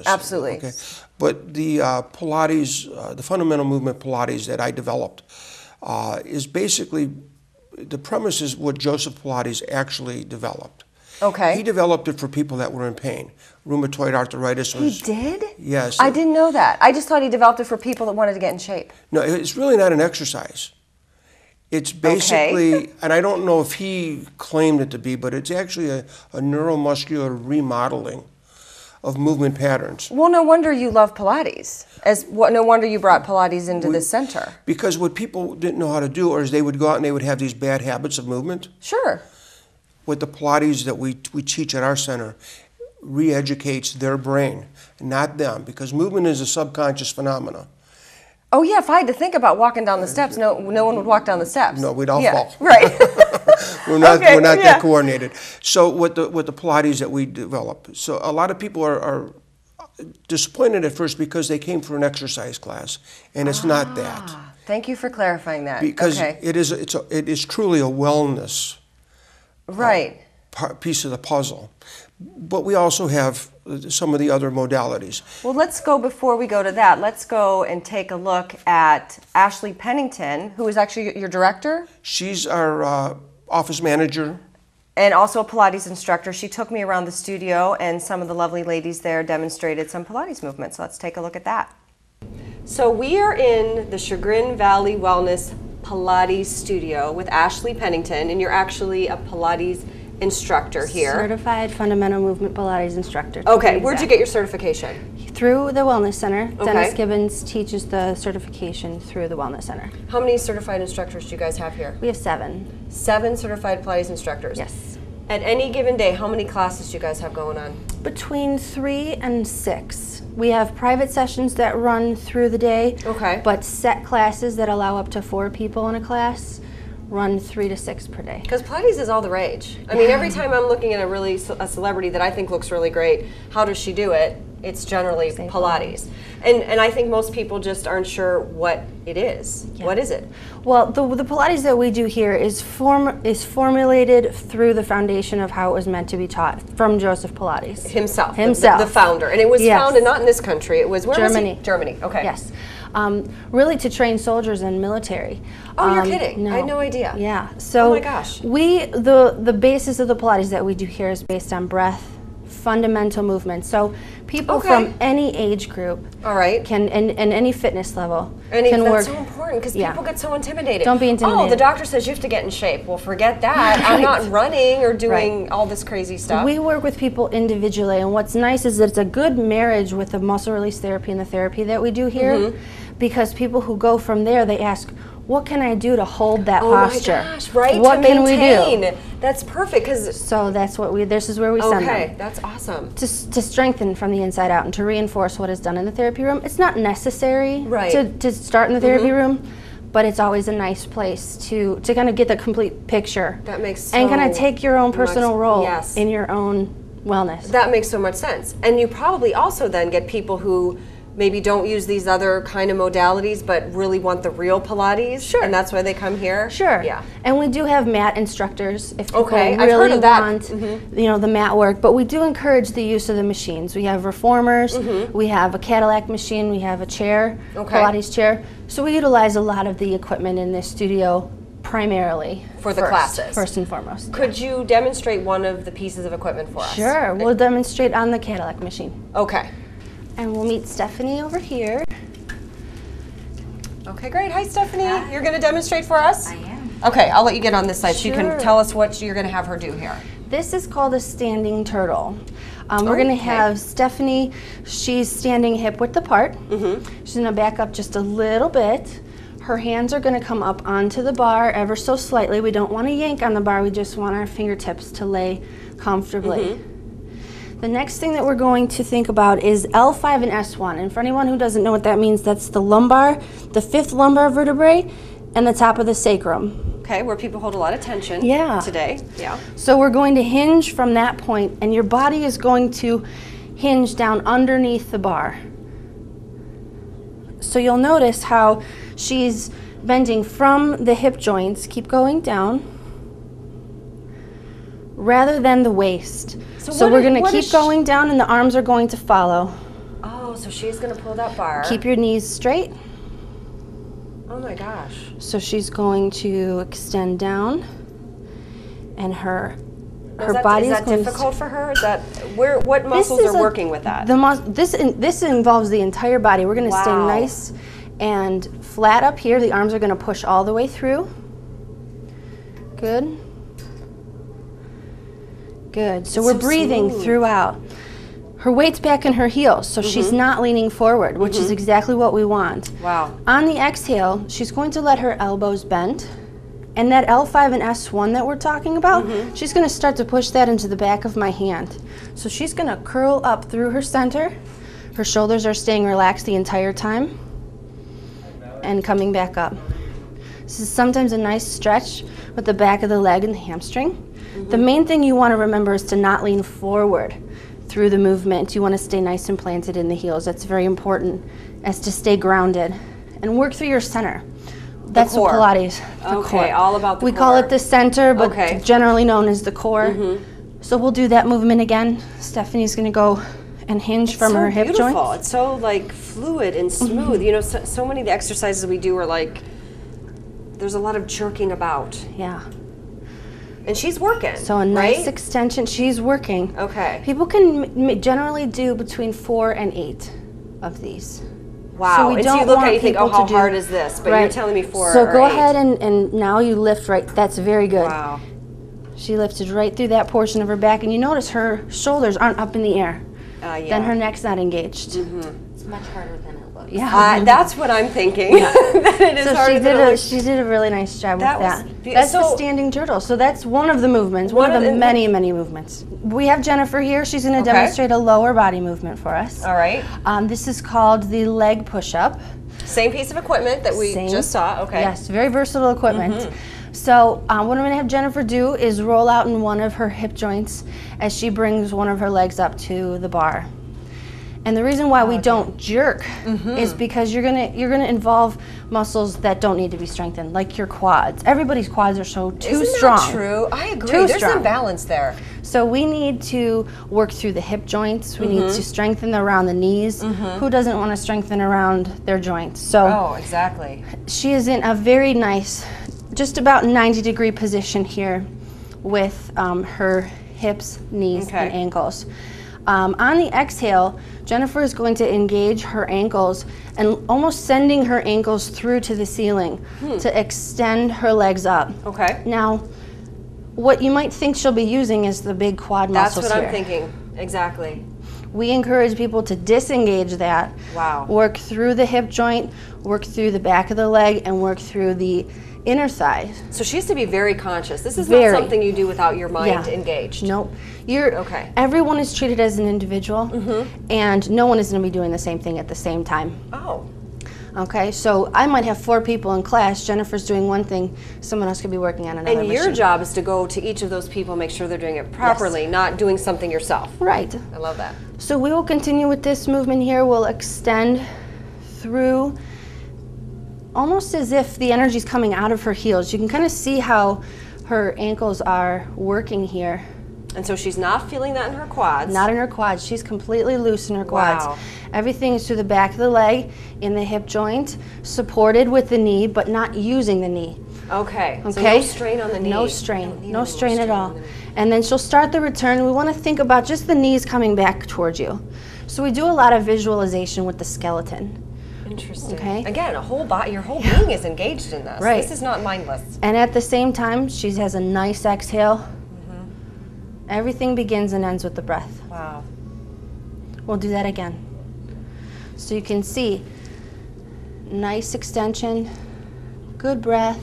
Absolutely. Okay, but the Pilates, the fundamental movement Pilates that I developed is basically, the premise is what Joseph Pilates actually developed. Okay. He developed it for people that were in pain. Rheumatoid arthritis was... He did? Yes. I didn't know that. I just thought he developed it for people that wanted to get in shape. No, it's really not an exercise. It's basically, and I don't know if he claimed it to be, but it's actually a neuromuscular remodeling of movement patterns. Well, no wonder you love Pilates. No wonder you brought Pilates into this center. Because what people didn't know how to do, or is they would go out and they would have these bad habits of movement. Sure. What the Pilates that we teach at our center re-educates their brain, not them, because movement is a subconscious phenomenon. Oh yeah, if I had to think about walking down the steps, no one would walk down the steps. No, we'd all fall. Right. we're not that coordinated. So what the Pilates that we develop. So a lot of people are disappointed at first because they came for an exercise class, and it's not that. Thank you for clarifying that. Because it is truly a wellness piece of the puzzle. But we also have some of the other modalities. Well, let's go, before we go to that, let's go and take a look at Ashleigh Pennington, who is actually your director. She's our office manager. And also a Pilates instructor. She took me around the studio, and some of the lovely ladies there demonstrated some Pilates movements. So let's take a look at that. So we are in the Chagrin Valley Wellness Pilates studio with Ashleigh Pennington, and you're actually a Pilates instructor here. Certified Fundamental Movement Pilates Instructor. Okay, where'd you get your certification? Through the Wellness Center. Dennis Gibbons teaches the certification through the Wellness Center. How many certified instructors do you guys have here? We have 7. 7 certified Pilates instructors? Yes. At any given day, how many classes do you guys have going on? Between 3 and 6. We have private sessions that run through the day, but set classes that allow up to 4 people in a class run 3 to 6 per day. Because Pilates is all the rage. I mean, every time I'm looking at a celebrity that I think looks really great, how does she do it? It's generally Pilates. And I think most people just aren't sure what it is. Yeah. What is it? Well, the Pilates that we do here is formulated through the foundation of how it was meant to be taught from Joseph Pilates. Himself. The founder. And it was founded not in this country, it was, where Germany. was he? Germany, okay. Yes. Really to train soldiers and military. Oh, you're kidding. No. I had no idea. Yeah. So oh my gosh. The basis of the Pilates that we do here is based on breath, fundamental movement. So people from any age group can, and any fitness level can work. That's so important, because people get so intimidated. Don't be intimidated. Oh, the doctor says you have to get in shape. Well, forget that. I'm not running or doing all this crazy stuff. We work with people individually, and what's nice is that it's a good marriage with the muscle release therapy and the therapy that we do here, because people who go from there, they ask, what can I do to hold that posture? Oh my gosh, right? What can we do? That's perfect, because so that's what this is where we send them. Okay, that's awesome. To strengthen from the inside out and to reinforce what is done in the therapy room. It's not necessary to start in the therapy room, but it's always a nice place to kind of get the complete picture. That makes so and kind of take your own personal role in your own wellness. That makes so much sense. And you probably also then get people who maybe don't use these other kind of modalities, but really want the real Pilates. Sure. And that's why they come here. Sure. Yeah. And we do have mat instructors if people I've heard really of that. want, the mat work. But we do encourage the use of the machines. We have reformers. We have a Cadillac machine. We have a chair, Pilates chair. So we utilize a lot of the equipment in this studio primarily for the classes. First and foremost. Could you demonstrate one of the pieces of equipment for us? Sure. We'll demonstrate on the Cadillac machine. Okay. And we'll meet Stephanie over here. Okay, great. Hi, Stephanie. You're going to demonstrate for us? I am. Okay, I'll let you get on this side so you can tell us what you're going to have her do here. This is called a standing turtle. We're going to have Stephanie, she's standing hip width apart. She's going to back up just a little bit. Her hands are going to come up onto the bar ever so slightly. We don't want to yank on the bar, we just want our fingertips to lay comfortably. The next thing that we're going to think about is L5 and S1. And for anyone who doesn't know what that means, that's the lumbar, the 5th lumbar vertebrae, and the top of the sacrum. Okay, where people hold a lot of tension today. Yeah. So we're going to hinge from that point, and your body is going to hinge down underneath the bar. So you'll notice how she's bending from the hip joints, keep going down, rather than the waist. So we're going to keep going down, and the arms are going to follow. Oh, so she's going to pull that bar. Keep your knees straight. Oh my gosh. So she's going to extend down, and her body is that difficult for her? Is that what muscles are working with that? This involves the entire body. We're going to stay nice and flat up here. The arms are going to push all the way through. Good. Good. So we're breathing throughout. Her weight's back in her heels, so she's not leaning forward, which is exactly what we want. Wow. On the exhale, she's going to let her elbows bend. And that L5 and S1 that we're talking about, she's going to start to push that into the back of my hand. So she's going to curl up through her center. Her shoulders are staying relaxed the entire time. And coming back up. This is sometimes a nice stretch with the back of the leg and the hamstring. The main thing you want to remember is to not lean forward through the movement. You want to stay nice and planted in the heels. That's very important, as to stay grounded and work through your center. That's what Pilates. The core. All about the core. We call it the center, but generally known as the core. So we'll do that movement again. Stephanie's going to go and hinge from her hip joint. It's so like fluid and smooth. You know, so many of the exercises we do are like, there's a lot of jerking about. Yeah. And she's working. So a nice extension. She's working. Okay. People can generally do between 4 and 8 of these. Wow. So we and don't so you look want at it, you think, people oh, how to hard is this? But you're telling me 4 So or go 8. ahead and now you lift right. That's very good. Wow. She lifted right through that portion of her back, and you notice her shoulders aren't up in the air. Then her neck's not engaged. It's much harder than it looks. Yeah. That's what I'm thinking. that it is So harder than it looks. she did a really nice job with that. Was That's the standing turtle. So that's one of the movements, one of the many movements. We have Jennifer here. She's going to demonstrate a lower body movement for us. All right. This is called the leg push-up. Same piece of equipment that we just saw. Okay. Yes, very versatile equipment. So what I'm going to have Jennifer do is roll out in one of her hip joints as she brings one of her legs up to the bar. And the reason why we don't jerk is because you're gonna involve muscles that don't need to be strengthened, like your quads. Everybody's quads are too strong. Isn't that true? I agree. Too There's strong. some balance there. So we need to work through the hip joints. We need to strengthen around the knees. Who doesn't want to strengthen around their joints? So exactly. she is in a very nice, just about 90-degree position here with her hips, knees, and ankles. On the exhale, Jennifer is going to engage her ankles and almost sending her ankles through to the ceiling to extend her legs up. Okay. Now, what you might think she'll be using is the big quad muscles here. That's what I'm thinking. Exactly. We encourage people to disengage that. Wow. Work through the hip joint, work through the back of the leg, and work through the inner thigh. So she has to be very conscious. This is not something you do without your mind engaged. Nope. Everyone is treated as an individual, and no one is going to be doing the same thing at the same time. Oh. Okay, so I might have 4 people in class. Jennifer's doing one thing, someone else could be working on another And your job is to go to each of those people and make sure they're doing it properly, not doing something yourself. Right. I love that. So we will continue with this movement here. We'll extend through, almost as if the energy's coming out of her heels. You can kind of see how her ankles are working here. And so she's not feeling that in her quads? Not in her quads. She's completely loose in her quads. Wow. Everything is through the back of the leg, in the hip joint, supported with the knee, but not using the knee. Okay. So no strain on the knee. No strain. No strain at all. And then she'll start the return. We want to think about just the knees coming back towards you. So we do a lot of visualization with the skeleton. Interesting. Okay. Again, your whole being is engaged in this. Right. This is not mindless. And at the same time, she has a nice exhale. Everything begins and ends with the breath. Wow. We'll do that again. So you can see, nice extension, good breath.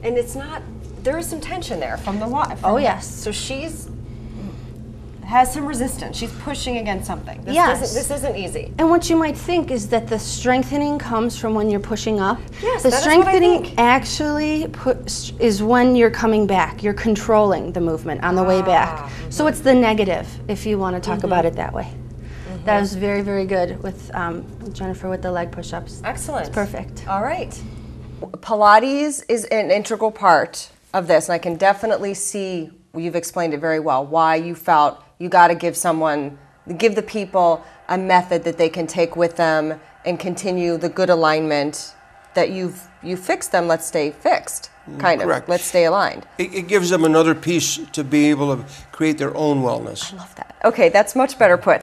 And it's not, there is some tension there from the water. Oh yes. So has some resistance. She's pushing against something. This isn't easy. And what you might think is that the strengthening comes from when you're pushing up. Yes, the that is what I strengthening think. actually is when you're coming back. You're controlling the movement on the way back. So it's the negative, if you want to talk about it that way. That was very, very good with Jennifer with the leg push-ups. Excellent. It's perfect. All right. Pilates is an integral part of this, and I can definitely see, you've explained it very well, why you felt You got to give the people a method that they can take with them and continue the good alignment that you fixed them. Let's stay fixed, kind Correct. of. Let's stay aligned. It gives them another piece to be able to create their own wellness. I love that. Okay, that's much better put.